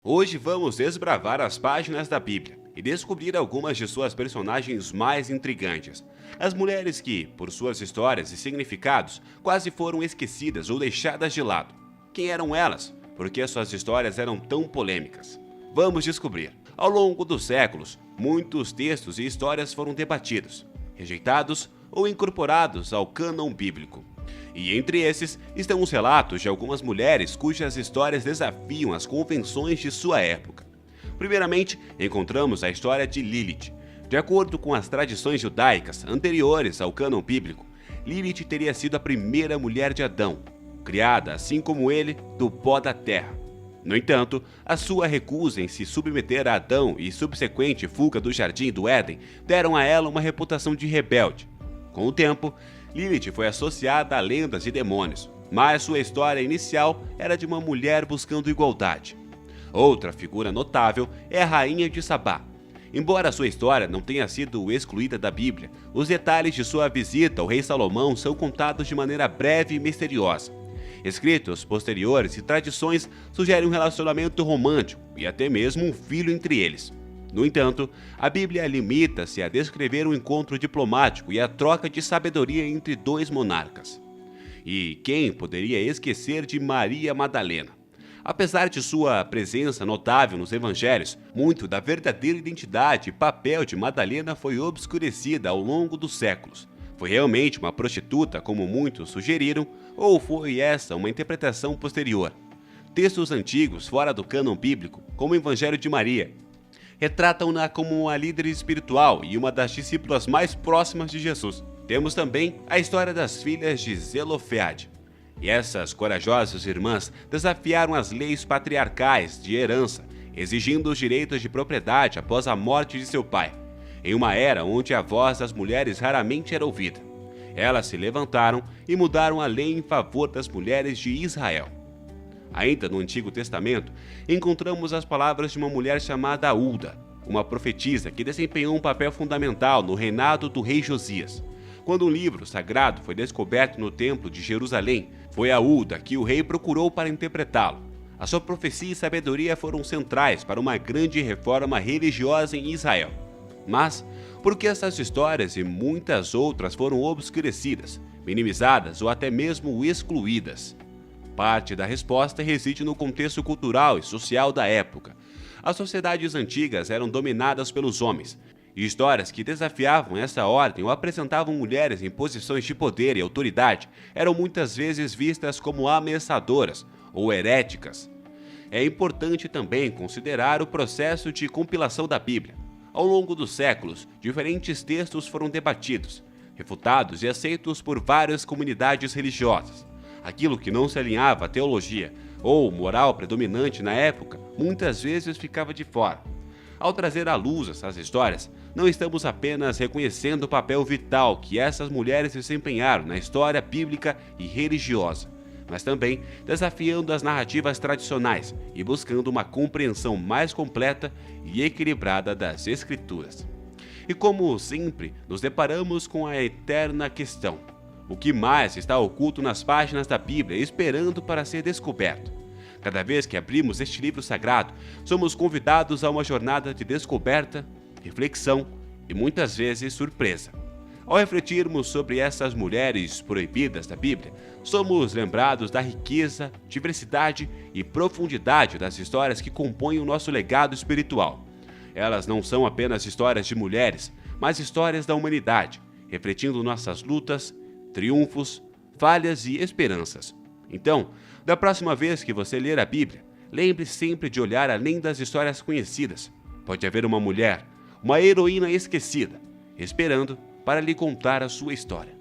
Hoje vamos desbravar as páginas da Bíblia e descobrir algumas de suas personagens mais intrigantes. As mulheres que, por suas histórias e significados, quase foram esquecidas ou deixadas de lado. Quem eram elas? Por que suas histórias eram tão polêmicas? Vamos descobrir. Ao longo dos séculos, muitos textos e histórias foram debatidos, rejeitados ou incorporados ao cânon bíblico. E entre esses estão os relatos de algumas mulheres cujas histórias desafiam as convenções de sua época. Primeiramente, encontramos a história de Lilith. De acordo com as tradições judaicas anteriores ao cânon bíblico, Lilith teria sido a primeira mulher de Adão, criada, assim como ele, do pó da terra. No entanto, a sua recusa em se submeter a Adão e subsequente fuga do jardim do Éden deram a ela uma reputação de rebelde. Com o tempo, Lilith foi associada a lendas e demônios, mas sua história inicial era de uma mulher buscando igualdade. Outra figura notável é a Rainha de Sabá. Embora sua história não tenha sido excluída da Bíblia, os detalhes de sua visita ao rei Salomão são contados de maneira breve e misteriosa. Escritos posteriores e tradições sugerem um relacionamento romântico e até mesmo um filho entre eles. No entanto, a Bíblia limita-se a descrever um encontro diplomático e a troca de sabedoria entre dois monarcas. E quem poderia esquecer de Maria Madalena? Apesar de sua presença notável nos evangelhos, muito da verdadeira identidade e papel de Madalena foi obscurecida ao longo dos séculos. Foi realmente uma prostituta, como muitos sugeriram, ou foi essa uma interpretação posterior? Textos antigos fora do cânon bíblico, como o Evangelho de Maria, retratam-na como uma líder espiritual e uma das discípulas mais próximas de Jesus. Temos também a história das filhas de Zelofeade. E essas corajosas irmãs desafiaram as leis patriarcais de herança, exigindo os direitos de propriedade após a morte de seu pai, em uma era onde a voz das mulheres raramente era ouvida. Elas se levantaram e mudaram a lei em favor das mulheres de Israel. Ainda no Antigo Testamento, encontramos as palavras de uma mulher chamada Hulda, uma profetisa que desempenhou um papel fundamental no reinado do rei Josias. Quando um livro sagrado foi descoberto no Templo de Jerusalém, foi a Hulda que o rei procurou para interpretá-lo. A sua profecia e sabedoria foram centrais para uma grande reforma religiosa em Israel. Mas, por que essas histórias e muitas outras foram obscurecidas, minimizadas ou até mesmo excluídas? Parte da resposta reside no contexto cultural e social da época. As sociedades antigas eram dominadas pelos homens, e histórias que desafiavam essa ordem ou apresentavam mulheres em posições de poder e autoridade eram muitas vezes vistas como ameaçadoras ou heréticas. É importante também considerar o processo de compilação da Bíblia. Ao longo dos séculos, diferentes textos foram debatidos, refutados e aceitos por várias comunidades religiosas. Aquilo que não se alinhava à teologia ou moral predominante na época, muitas vezes ficava de fora. Ao trazer à luz essas histórias, não estamos apenas reconhecendo o papel vital que essas mulheres desempenharam na história bíblica e religiosa, mas também desafiando as narrativas tradicionais e buscando uma compreensão mais completa e equilibrada das Escrituras. E como sempre, nos deparamos com a eterna questão: o que mais está oculto nas páginas da Bíblia esperando para ser descoberto? Cada vez que abrimos este livro sagrado, somos convidados a uma jornada de descoberta, reflexão e muitas vezes surpresa. Ao refletirmos sobre essas mulheres proibidas da Bíblia, somos lembrados da riqueza, diversidade e profundidade das histórias que compõem o nosso legado espiritual. Elas não são apenas histórias de mulheres, mas histórias da humanidade, refletindo nossas lutas, triunfos, falhas e esperanças. Então, da próxima vez que você ler a Bíblia, lembre sempre de olhar além das histórias conhecidas. Pode haver uma mulher, uma heroína esquecida, esperando para lhe contar a sua história.